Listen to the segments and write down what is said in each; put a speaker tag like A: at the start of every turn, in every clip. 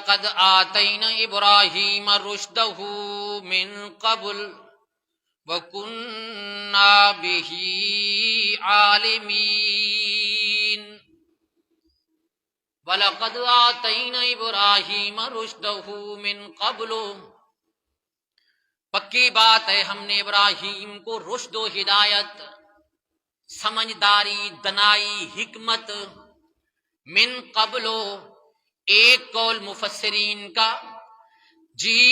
A: وَلَقَدْ آتَيْنَا إِبْرَاهِيمَ رُشْدَهُ مِنْ قَبْلُ وَكُنَّا بِهِ عَالِمِينَ وَلَقَدْ آتَيْنَا إِبْرَاهِيمَ رُشْدَهُ مِنْ قَبْلُ، پکی بات ہے ہم نے ابراہیم کو رشد و ہدایت، سمجھداری، دنائی، حکمت، من قبل، ایک قول مفسرین کا جی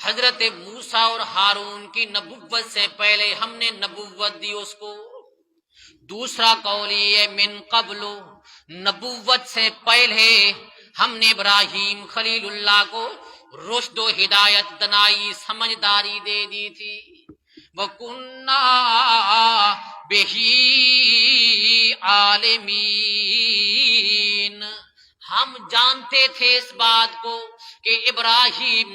A: حضرت موسیٰ اور ہارون کی نبوت سے پہلے ہم نے نبوت دی اس کو، دوسرا قول یہ من قبل، نبوت سے پہلے ہم نے ابراہیم خلیل اللہ کو رشد و ہدایت، دنائی، سمجھداری دے دی تھی۔ وَكُنَّا بِهِ عَالِمِينَ، ہم جانتے تھے اس بات کو کہ ابراہیم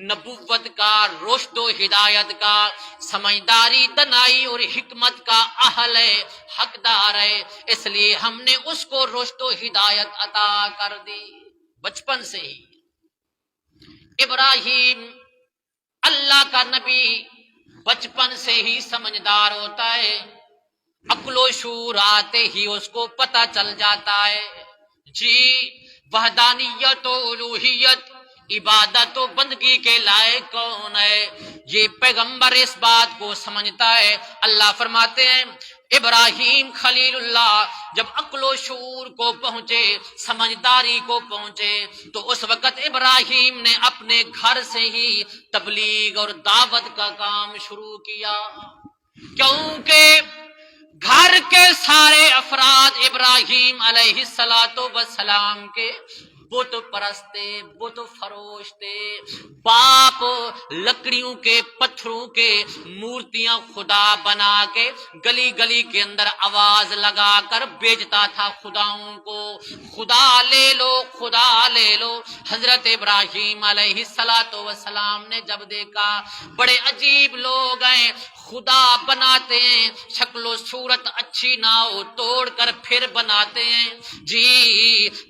A: نبوت کا، رشد و ہدایت کا، سمجھداری، دنائی اور حکمت کا اہل ہے، حقدار ہے، اس لیے ہم نے اس کو رشد و ہدایت عطا کر دی بچپن سے ہی۔ ابراہیم اللہ کا نبی بچپن سے ہی سمجھدار ہوتا ہے، عقل و شعور آتے ہی اس کو پتہ چل جاتا ہے جی وحدانیت و الوہیت، عبادت و بندگی کے لائق کون ہے، یہ پیغمبر اس بات کو سمجھتا ہے۔ اللہ فرماتے ہیں ابراہیم خلیل اللہ جب عقل و شعور کو پہنچے، سمجھداری کو پہنچے، تو اس وقت ابراہیم نے اپنے گھر سے ہی تبلیغ اور دعوت کا کام شروع کیا، کیونکہ گھر کے سارے افراد ابراہیم علیہ السلام کے بت پرستے، بت فروش تھے۔ باپ لکڑیوں کے، پتھروں کے مورتیاں خدا بنا کے گلی گلی کے اندر آواز لگا کر بیچتا تھا خداؤں کو، خدا لے لو، خدا لے لو۔ حضرت ابراہیم علیہ السلام نے جب دیکھا بڑے عجیب لوگ ہیں، خدا بناتے ہیں، شکل و صورت اچھی نہ ہو توڑ کر پھر بناتے ہیں جی،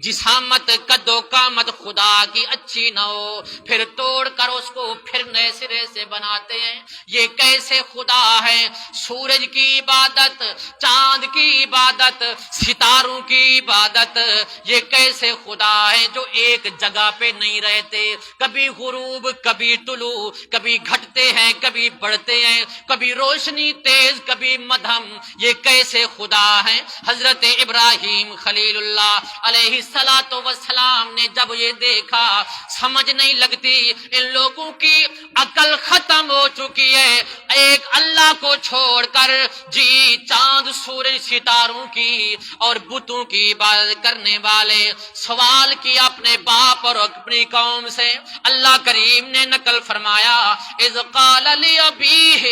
A: جسامت قد و قامت خدا کی اچھی نہ ہو پھر توڑ کر اس کو پھر نئے سرے سے بناتے ہیں، یہ کیسے خدا ہے؟ سورج کی عبادت، چاند کی عبادت، ستاروں کی عبادت، یہ کیسے خدا ہے جو ایک جگہ پہ نہیں رہتے، کبھی غروب، کبھی طلوع، کبھی گھٹتے ہیں، کبھی بڑھتے ہیں، کبھی روشنی تیز، کبھی مدھم، یہ کیسے خدا ہیں؟ حضرت ابراہیم خلیل اللہ علیہ السلام نے جب یہ دیکھا، سمجھ نہیں لگتی، ان لوگوں کی عقل ختم ہو چکی ہے، ایک اللہ کو چھوڑ کر جی چاند، سورج، ستاروں کی اور بتوں کی عبادت کرنے والے۔ سوال کیا اپنے باپ اور اپنی قوم سے، اللہ کریم نے نقل فرمایا اذ قال لأبیہ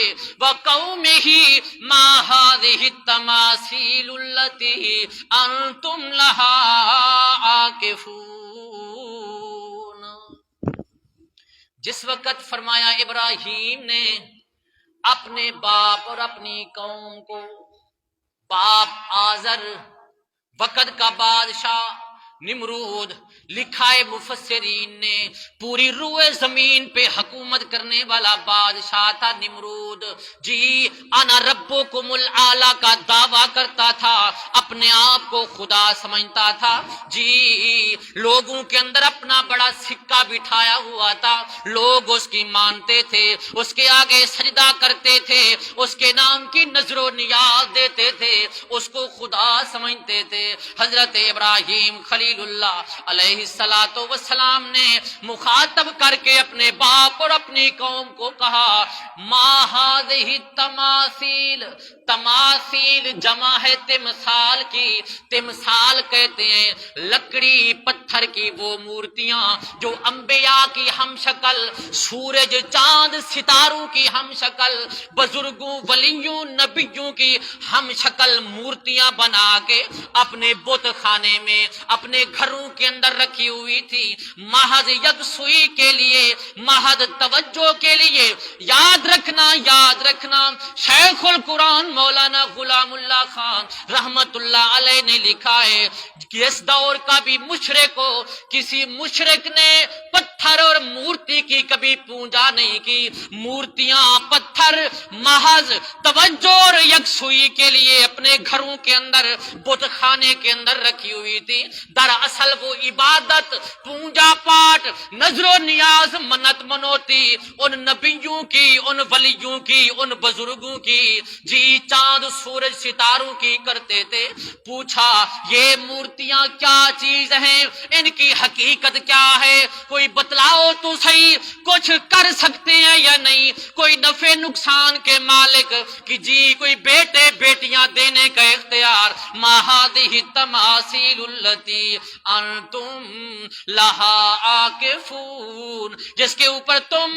A: وقومہ ما هذه التماثیل التي انتم لها عاکفون، جس وقت فرمایا ابراہیم نے اپنے باپ اور اپنی قوم کو، باپ آزر، وقت کا بادشاہ نمرود، لکھا ہے مفسرین نے پوری روئے زمین پہ حکومت کرنے والا بادشاہ تھا نمرود جی، انا ربکم الاعلی کا دعویٰ کرتا تھا، اپنے آپ کو خدا سمجھتا تھا جی، لوگوں کے اندر اپنا بڑا سکہ بٹھایا ہوا تھا، لوگ اس کی مانتے تھے، اس کے آگے سجدہ کرتے تھے، اس کے نام کی نظر و نیاز دیتے تھے، اس کو خدا سمجھتے تھے۔ حضرت ابراہیم خلیل اللہ علیہ السلام نے مخاطب کر کے اپنے باپ اور اپنی قوم کو کہا ما هذه التماثیل، تماثیل جمع ہے تمثال کی، تمثال کہتے ہیں لکڑی پتھر کی وہ مورتیاں جو انبیاء کی ہم شکل، سورج، چاند، ستاروں کی ہم شکل، بزرگوں، ولیوں، نبیوں کی ہم شکل مورتیاں بنا کے اپنے بت خانے میں، اپنے اپنے گھروں کے اندر رکھی ہوئی تھی محض یکسوئی کے لیے، محض توجہ کے لیے۔ یاد رکھنا شیخ القرآن مولانا غلام اللہ خان رحمت اللہ علیہ نے لکھا ہے کہ اس دور کا بھی مشرک ہو، کسی مشرک نے پتھر اور مورتی کی کبھی پوجا نہیں کی۔ مورتیاں، پتھر محض توجہ اور یکسوئی کے لیے اپنے گھروں کے اندر، بت خانے کے اندر رکھی ہوئی تھی۔ دراصل وہ عبادت، پوجا پاٹ، نظر و نیاز، منت منوتی ان نبیوں کی، ان ولیوں کی، ان بزرگوں کی، جی چاند سورج ستاروں کی کرتے تھے۔ پوچھا یہ مورتیاں کیا چیز ہیں، ان کی حقیقت کیا ہے، کوئی بتلاؤ تو صحیح، کچھ کر سکتے ہیں یا نہیں، کوئی نفع نقصان کے مالک کہ جی کوئی بیٹے بیٹیاں دینے کا اختیار۔ ما هذه التماثيل التي انتم لها عاکفون، جس کے اوپر تم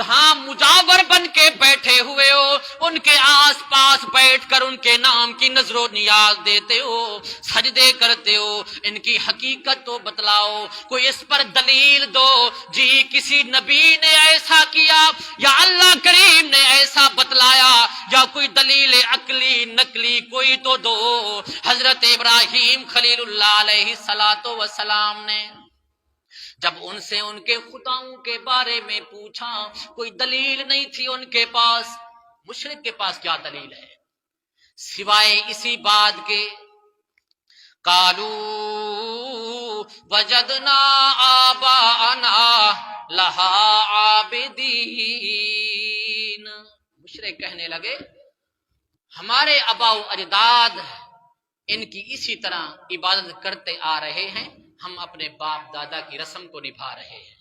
A: ہاں مجاور بن کے بیٹھے ہوئے ہو، ان کے آس پاس بیٹھ کر ان کے نام کی نظر و نیاز دیتے ہو، سجدے کرتے ہو، ان کی حقیقت تو بتلاؤ، کوئی اس پر دلیل دو۔ جی کسی نبی نے ایسا کیا یا اللہ کریم نے ایسا بتلایا، یا کوئی دلیل عقلی نقلی کوئی تو دو۔ حضرت ابراہیم خلیل اللہ علیہ السلام نے جب ان سے ان کے خداؤں کے بارے میں پوچھا، کوئی دلیل نہیں تھی ان کے پاس۔ مشرک کے پاس کیا دلیل ہے سوائے اسی بات کے، قالوا وجدنا آباءنا لها عابدین۔ مشرک کہنے لگے ہمارے آباء و اجداد ان کی اسی طرح عبادت کرتے آ رہے ہیں، ہم اپنے باپ دادا کی رسم کو نبھا رہے ہیں،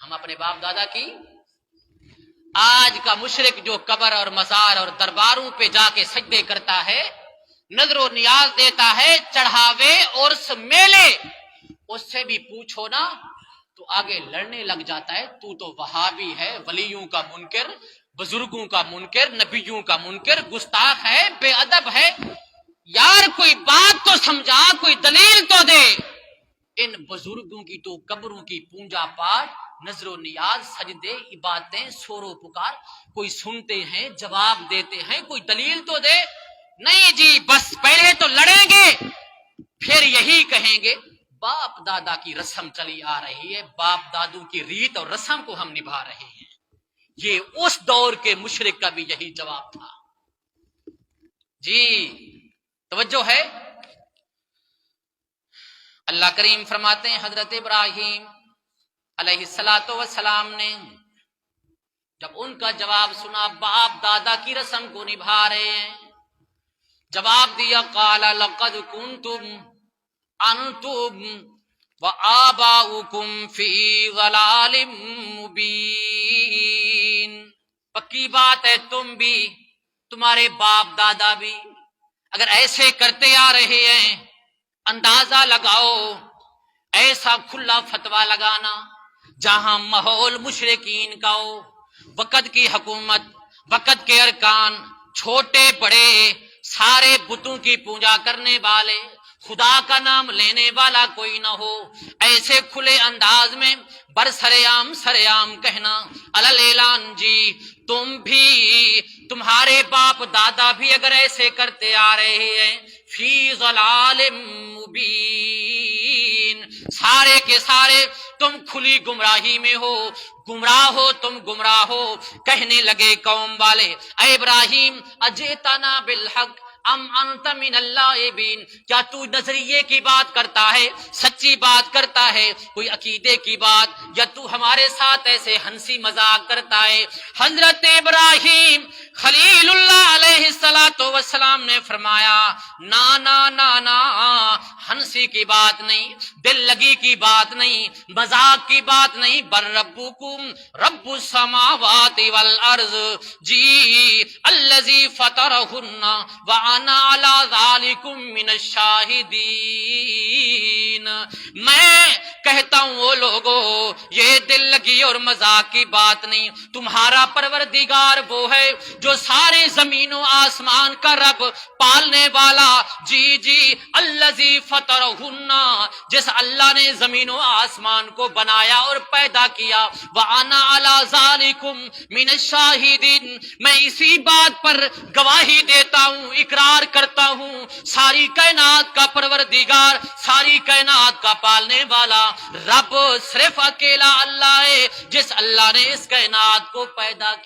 A: ہم اپنے باپ دادا کی۔ آج کا مشرک جو قبر اور مزار اور درباروں پہ جا کے سجدے کرتا ہے، نظر و نیاز دیتا ہے، چڑھاوے اور میلے، اس سے بھی پوچھو نا تو آگے لڑنے لگ جاتا ہے، تو وہابی ہے، ولیوں کا منکر، بزرگوں کا منکر، نبیوں کا منکر، گستاخ ہے، بے ادب ہے۔ یار کوئی بات تو سمجھا، کوئی دلیل تو دے۔ ان بزرگوں کی تو قبروں کی پوجا پاٹ، نظر و نیاز، سجدے، عبادتیں، سور و پکار، کوئی سنتے ہیں، جواب دیتے ہیں، کوئی دلیل تو دے۔ نہیں جی بس پہلے تو لڑیں گے، پھر یہی کہیں گے باپ دادا کی رسم چلی آ رہی ہے، باپ دادوں کی ریت اور رسم کو ہم نبھا رہے ہیں۔ یہ اس دور کے مشرک کا بھی یہی جواب تھا۔ جی توجہ ہے۔ اللہ کریم فرماتے ہیں حضرت ابراہیم علیہ السلام نے جب ان کا جواب سنا، باپ دادا کی رسم کو نبھا رہے ہیں، جواب دیا قال لقد کنتم انتم وآباؤکم فی ضلال مبین۔ پکی بات ہے تم بھی، تمہارے باپ دادا بھی اگر ایسے کرتے آ رہے ہیں، اندازہ لگاؤ ایسا کھلا فتویٰ لگانا جہاں ماحول مشرکین کا ہو، وقت کی حکومت، وقت کے ارکان، چھوٹے بڑے سارے بتوں کی پوجا کرنے والے، خدا کا نام لینے والا کوئی نہ ہو، ایسے کھلے انداز میں برسریام سریام کہنا علل اعلان جی تم بھی، تمہارے باپ دادا بھی اگر ایسے کرتے آ رہے ہیں، فی ضلال مبین، سارے کے سارے تم کھلی گمراہی میں ہو، گمراہ ہو، تم گمراہ ہو۔ کہنے لگے قوم والے اے ابراہیم اجئتنا بالحق ام انت من اللاعبین، کیا تو نظریے کی بات کرتا ہے، سچی بات کرتا ہے، کوئی عقیدے کی بات، یا تو ہمارے ساتھ ایسے ہنسی مذاق کرتا ہے؟ حضرت ابراہیم خلیل اللہ علیہ السلام نے فرمایا نا نا نا نا، ہنسی کی بات نہیں، دل لگی کی بات نہیں، مذاق کی بات نہیں، بر ربکم رب السماوات والارض، جی الذی فطرہن وانا علی ذالکم من الشاہدین۔ میں کہتا ہوں وہ لوگوں یہ دل لگی اور مذاق کی بات نہیں، تمہارا پروردگار وہ ہے جو سارے زمین و آسمان کا رب پالنے والا، جی جی الذی فطرہن، جس اللہ نے زمین و آسمان کو بنایا اور پیدا کیا، وانا علی ذالکم من الشاہدین، میں اسی بات پر گواہی دیتا ہوں، اقرار کرتا ہوں، ساری کائنات کا پروردگار، ساری کائنات کا پالنے والا رب صرف اکیلا اللہ ہے، جس اللہ نے اس کائنات کو پیدا کیا۔